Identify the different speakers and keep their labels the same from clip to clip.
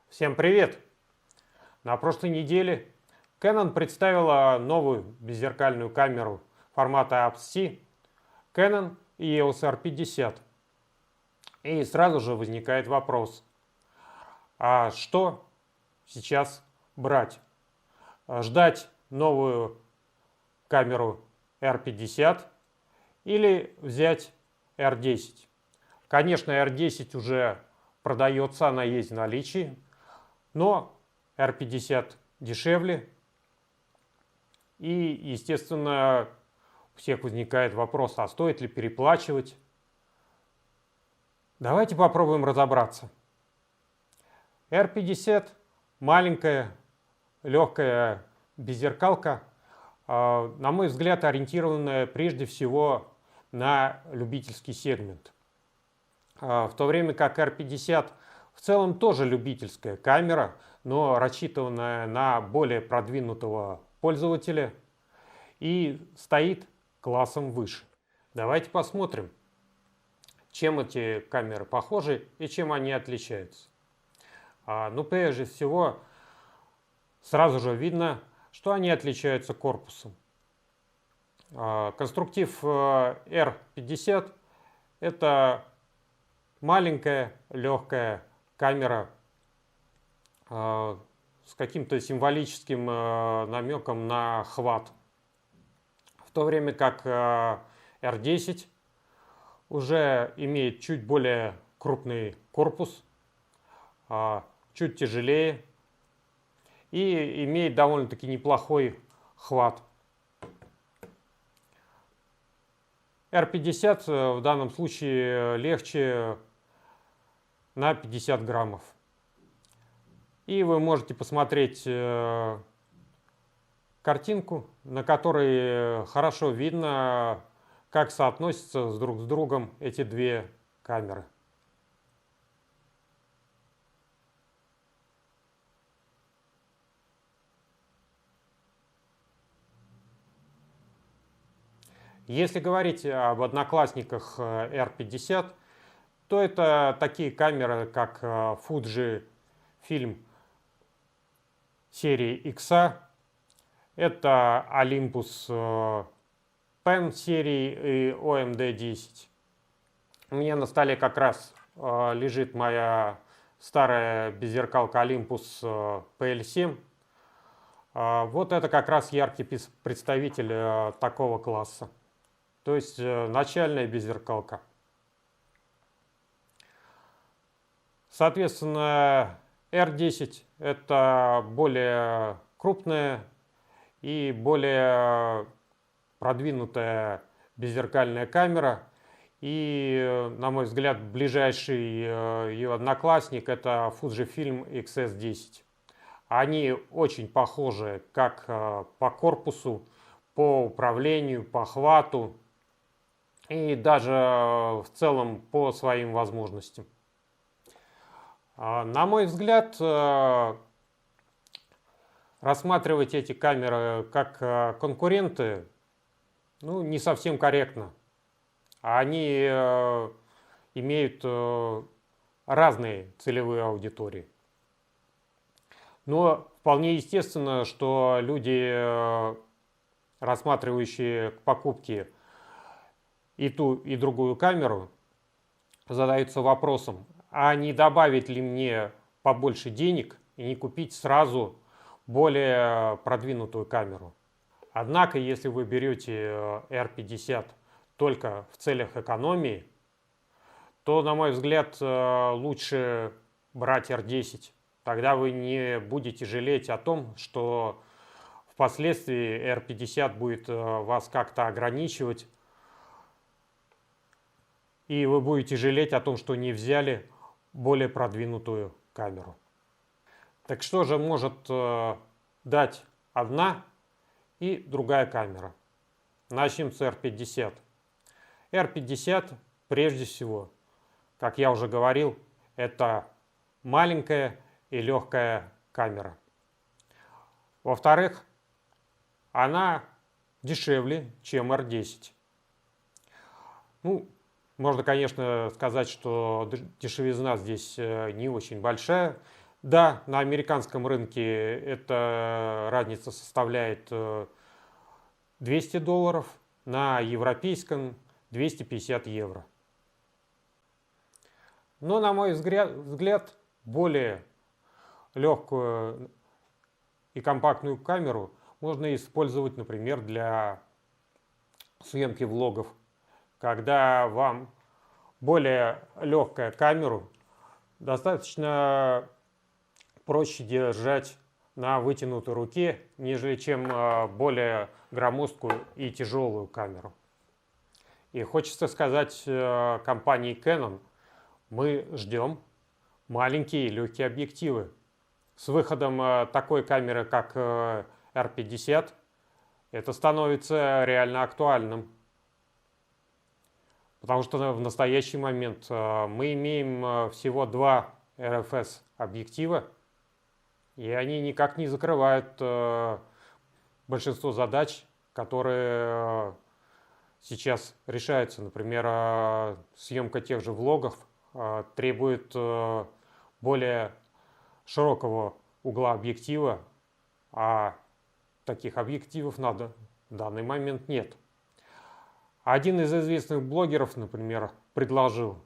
Speaker 1: Всем привет! На прошлой неделе Canon представила новую беззеркальную камеру формата APS-C Canon EOS R50. И сразу же возникает вопрос, а что сейчас брать? Ждать новую камеру R50 или взять R10? Конечно, R10 уже продается, она есть в наличии, но R50 дешевле. И, естественно, у всех возникает вопрос, а стоит ли переплачивать? Давайте попробуем разобраться. R50 маленькая, легкая беззеркалка, на мой взгляд, ориентированная прежде всего на любительский сегмент. В то время как R50 в целом тоже любительская камера, но рассчитанная на более продвинутого пользователя и стоит классом выше. Давайте посмотрим, чем эти камеры похожи и чем они отличаются. Ну, прежде всего, сразу же видно, что они отличаются корпусом. Конструктив R50 – это маленькая, легкая камера с каким-то символическим намеком на хват. В то время как R10 уже имеет чуть более крупный корпус, чуть тяжелее и имеет довольно-таки неплохой хват. R50 в данном случае легче на 50 граммов. И вы можете посмотреть картинку, на которой хорошо видно, как соотносятся друг с другом эти две камеры. Если говорить об одноклассниках R50, то это такие камеры, как Fujifilm серии X, это Olympus Pen серии и OMD10. У меня на столе как раз лежит моя старая беззеркалка Olympus PL7. Вот это как раз яркий представитель такого класса. То есть начальная беззеркалка. Соответственно, R10 это более крупная и более продвинутая беззеркальная камера. И, на мой взгляд, ближайший ее одноклассник это Fujifilm XS10. Они очень похожи как по корпусу, по управлению, по хвату и даже в целом по своим возможностям. На мой взгляд, рассматривать эти камеры как конкуренты не совсем корректно. Они имеют разные целевые аудитории. Но вполне естественно, что люди, рассматривающие к покупке и ту, и другую камеру, задаются вопросом, а не добавить ли мне побольше денег и не купить сразу более продвинутую камеру. Однако, если вы берете R50 только в целях экономии, то, на мой взгляд, лучше брать R10. Тогда вы не будете жалеть о том, что впоследствии R50 будет вас как-то ограничивать, и вы будете жалеть о том, что не взяли более продвинутую камеру. Так что же может дать одна и другая камера? Начнем с R50. R50 прежде всего, как я уже говорил, это маленькая и легкая камера. Во-вторых, она дешевле, чем R10. Можно, конечно, сказать, что дешевизна здесь не очень большая, Да, на американском рынке эта разница составляет $200, на европейском 250 евро. Но, на мой взгляд, более легкую и компактную камеру можно использовать, например, для съемки влогов, когда вам более легкая камеру достаточно проще держать на вытянутой руке, нежели чем более громоздкую и тяжелую камеру. И хочется сказать компании Canon, мы ждем маленькие легкие объективы. С выходом такой камеры, как R50, это становится реально актуальным. Потому что в настоящий момент мы имеем всего два RFS объектива, и они никак не закрывают большинство задач, которые сейчас решаются. Например, съемка тех же влогов требует более широкого угла объектива, а таких объективов на данный момент нет. Один из известных блогеров, например, предложил: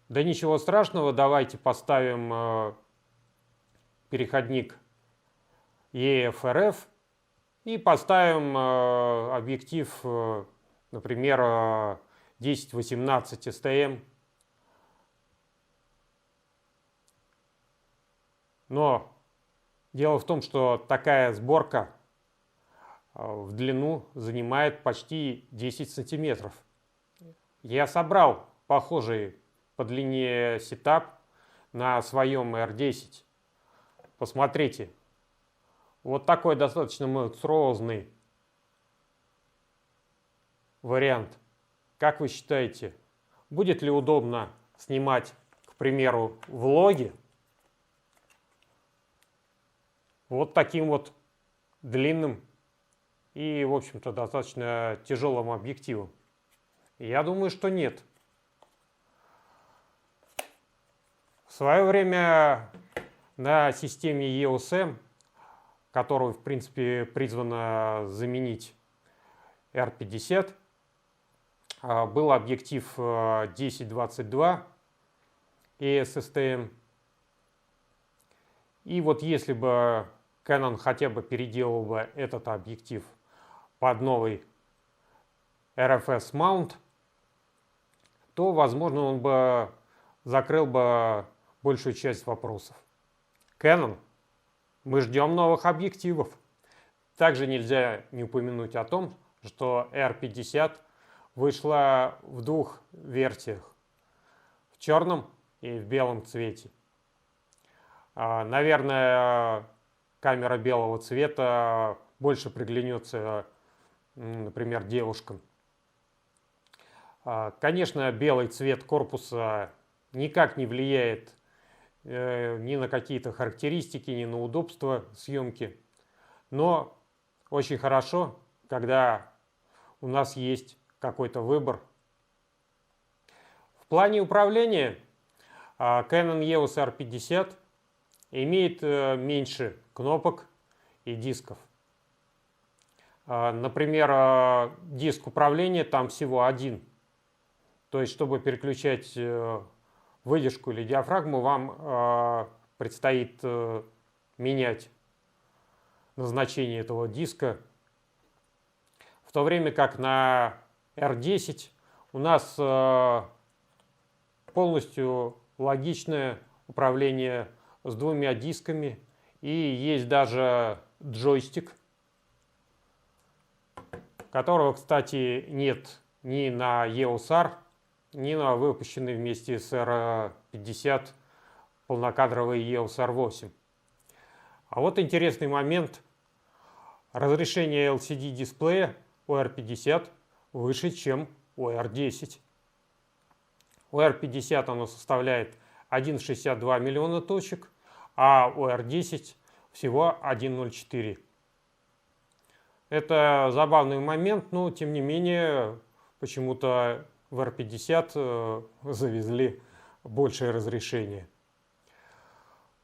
Speaker 1: да ничего страшного, давайте поставим переходник EF-RF и поставим объектив, например, 10-18 STM. Но дело в том, что такая сборка в длину занимает почти 10 сантиметров. Я собрал похожий по длине сетап на своем R10. Посмотрите, вот такой достаточно монструозный вариант. Как вы считаете, будет ли удобно снимать, к примеру, влоги вот таким вот длинным и, в общем-то, достаточно тяжелым объективом? Я думаю, что нет. В свое время на системе EOS M, которую, в принципе, призвана заменить R50, был объектив 10-22 ES-STM. И вот если бы Canon хотя бы переделал бы этот объектив под новый RFS Mount, то, возможно, он бы закрыл бы большую часть вопросов. Canon, мы ждем новых объективов. Также нельзя не упомянуть о том, что R50 вышла в двух версиях: в черном и в белом цвете. Наверное, камера белого цвета больше приглянется, например, девушкам. Конечно, белый цвет корпуса никак не влияет ни на какие-то характеристики, ни на удобство съемки. Но очень хорошо, когда у нас есть какой-то выбор. В плане управления Canon EOS R50 имеет меньше кнопок и дисков. Например, диск управления там всего один. То есть, чтобы переключать выдержку или диафрагму, вам предстоит менять назначение этого диска. В то время как на R10 у нас полностью логичное управление с двумя дисками, и есть даже джойстик, которого, кстати, нет ни на EOS R, ни на выпущенный вместе с R50 полнокадровый EOS R8. А вот интересный момент. Разрешение LCD дисплея у R50 выше, чем у R10. У R50 оно составляет 1,62 миллиона точек, а у R10 всего 1,04. Это забавный момент, но тем не менее почему-то в R50 завезли большее разрешение.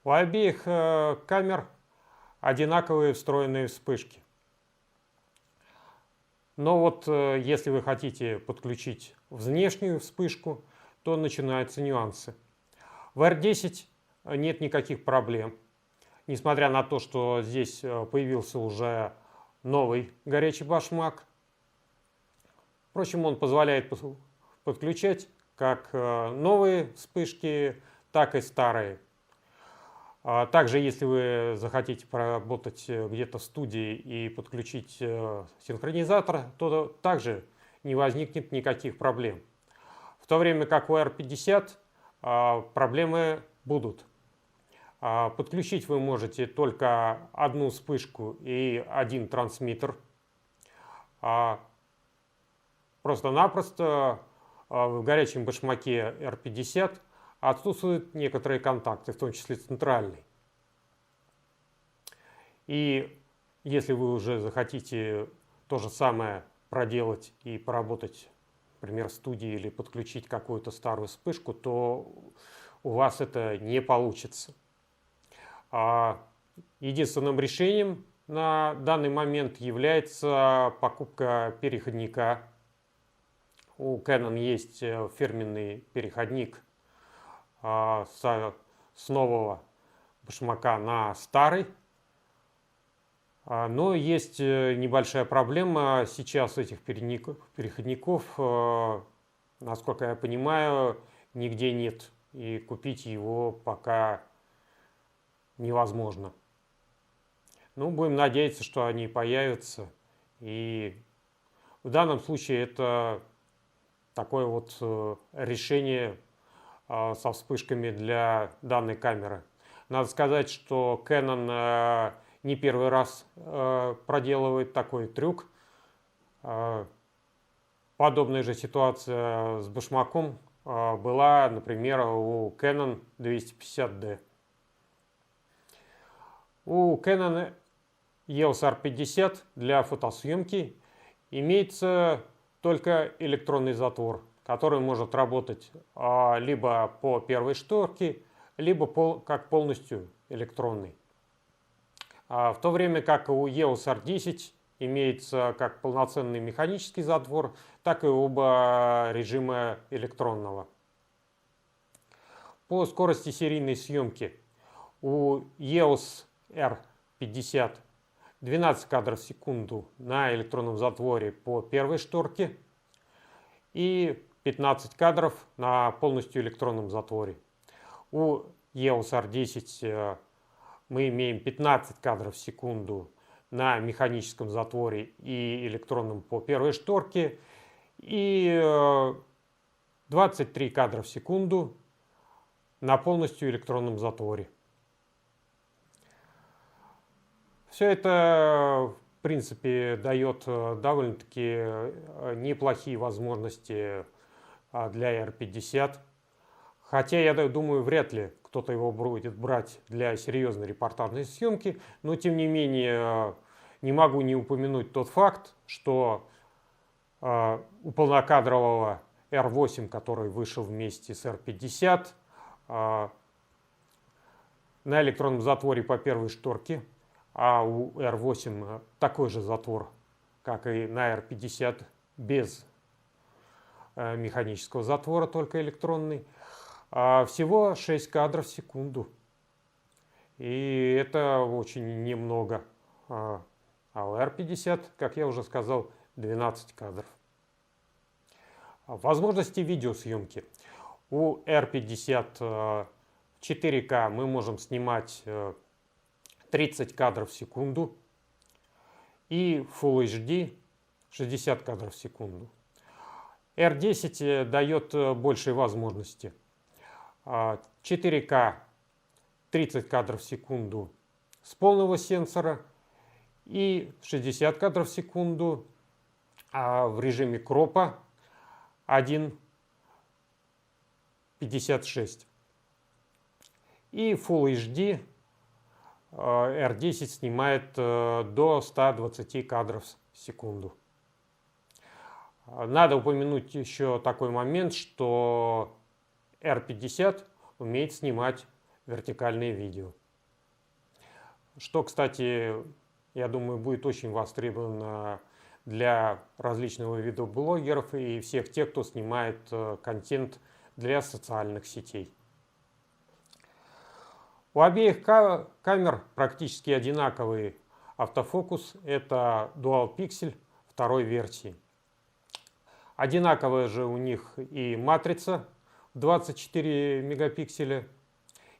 Speaker 1: У обеих камер одинаковые встроенные вспышки. Но вот если вы хотите подключить внешнюю вспышку, то начинаются нюансы. В R10 нет никаких проблем. Несмотря на то, что здесь появился уже новый горячий башмак. Впрочем, он позволяет подключать как новые вспышки, так и старые. Также, если вы захотите поработать где-то в студии и подключить синхронизатор, то также не возникнет никаких проблем. В то время как у R50 проблемы будут. Подключить вы можете только одну вспышку и один трансмиттер. Просто-напросто в горячем башмаке R50 отсутствуют некоторые контакты, в том числе центральный. И если вы уже захотите то же самое проделать и поработать, например, в студии или подключить какую-то старую вспышку, то у вас это не получится. Единственным решением на данный момент является покупка переходника. У Canon есть фирменный переходник с нового башмака на старый. Но есть небольшая проблема. Сейчас этих переходников, насколько я понимаю, нигде нет. И купить его пока невозможно. Ну, будем надеяться, что они появятся. И в данном случае это такое вот решение со вспышками для данной камеры. Надо сказать, что Canon не первый раз проделывает такой трюк. Подобная же ситуация с башмаком была, например, у Canon 250D. У Canon EOS R50 для фотосъемки имеется только электронный затвор, который может работать либо по первой шторке, либо как полностью электронный. В то время как у EOS R10 имеется как полноценный механический затвор, так и оба режима электронного. По скорости серийной съемки у EOS R50 12 кадров в секунду на электронном затворе по первой шторке и 15 кадров на полностью электронном затворе. У EOS R10 мы имеем 15 кадров в секунду на механическом затворе и электронном по первой шторке и 23 кадра в секунду на полностью электронном затворе. Все это, в принципе, дает довольно-таки неплохие возможности для R50. Хотя, я думаю, вряд ли кто-то его будет брать для серьезной репортажной съемки. Но, тем не менее, не могу не упомянуть тот факт, что у полнокадрового R8, который вышел вместе с R50, на электронном затворе по первой шторке, а у R8 такой же затвор, как и на R50, без механического затвора, только электронный, всего 6 кадров в секунду. И это очень немного. А у R50, как я уже сказал, 12 кадров. Возможности видеосъемки. У R50 4К мы можем снимать 30 кадров в секунду и Full HD 60 кадров в секунду. R10 дает большие возможности. 4К 30 кадров в секунду с полного сенсора и 60 кадров в секунду в режиме кропа 1.56. И Full HD R10 снимает до 120 кадров в секунду. Надо упомянуть еще такой момент, что R50 умеет снимать вертикальное видео. Что, кстати, я думаю, будет очень востребовано для различного вида блогеров и всех тех, кто снимает контент для социальных сетей. У обеих камер практически одинаковый автофокус. Это Dual Pixel второй версии. Одинаковая же у них и матрица 24 мегапикселя.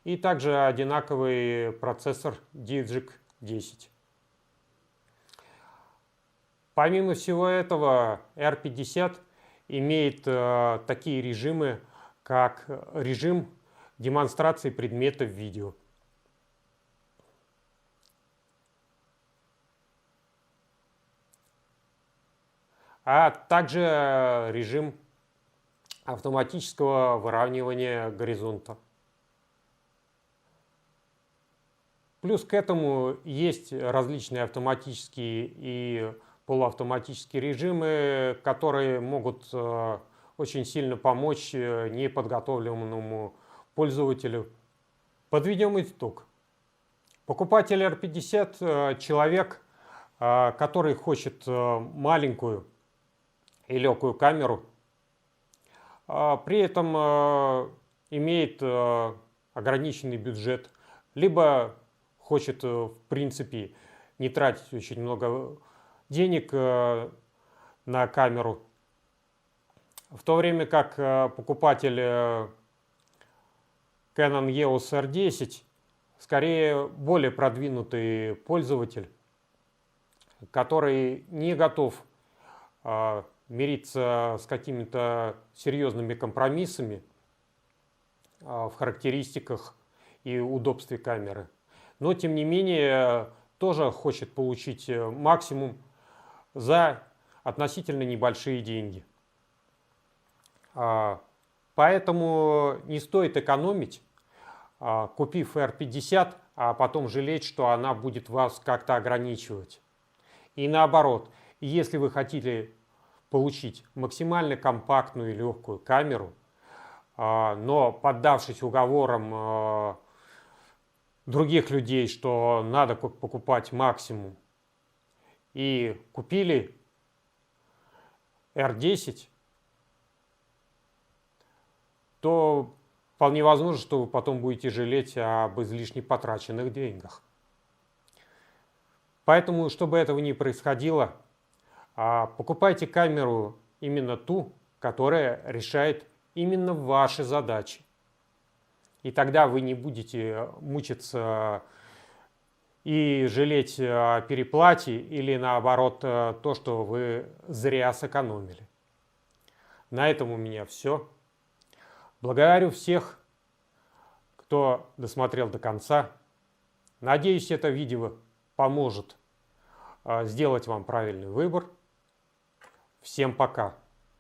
Speaker 1: И также одинаковый процессор Digic 10. Помимо всего этого, R50 имеет такие режимы, как режим демонстрации предметов видео. А также режим автоматического выравнивания горизонта. Плюс к этому есть различные автоматические и полуавтоматические режимы, которые могут очень сильно помочь неподготовленному пользователю. Подведем итог. Покупатель R50 человек, который хочет маленькую и легкую камеру, при этом имеет ограниченный бюджет, либо хочет, в принципе, не тратить очень много денег на камеру, в то время как покупатель Canon EOS R10 скорее более продвинутый пользователь, который не готов мириться с какими-то серьезными компромиссами в характеристиках и удобстве камеры, но тем не менее тоже хочет получить максимум за относительно небольшие деньги. Поэтому не стоит экономить, купив R50, а потом жалеть, что она будет вас как-то ограничивать. И наоборот, если вы хотите получить максимально компактную и легкую камеру, но поддавшись уговорам других людей, что надо покупать максимум, и купили R10, то вполне возможно, что вы потом будете жалеть об излишне потраченных деньгах. Поэтому, чтобы этого не происходило, покупайте камеру именно ту, которая решает именно ваши задачи. И тогда вы не будете мучиться и жалеть о переплате или наоборот то, что вы зря сэкономили. На этом у меня все. Благодарю всех, кто досмотрел до конца. Надеюсь, это видео поможет сделать вам правильный выбор. Всем пока!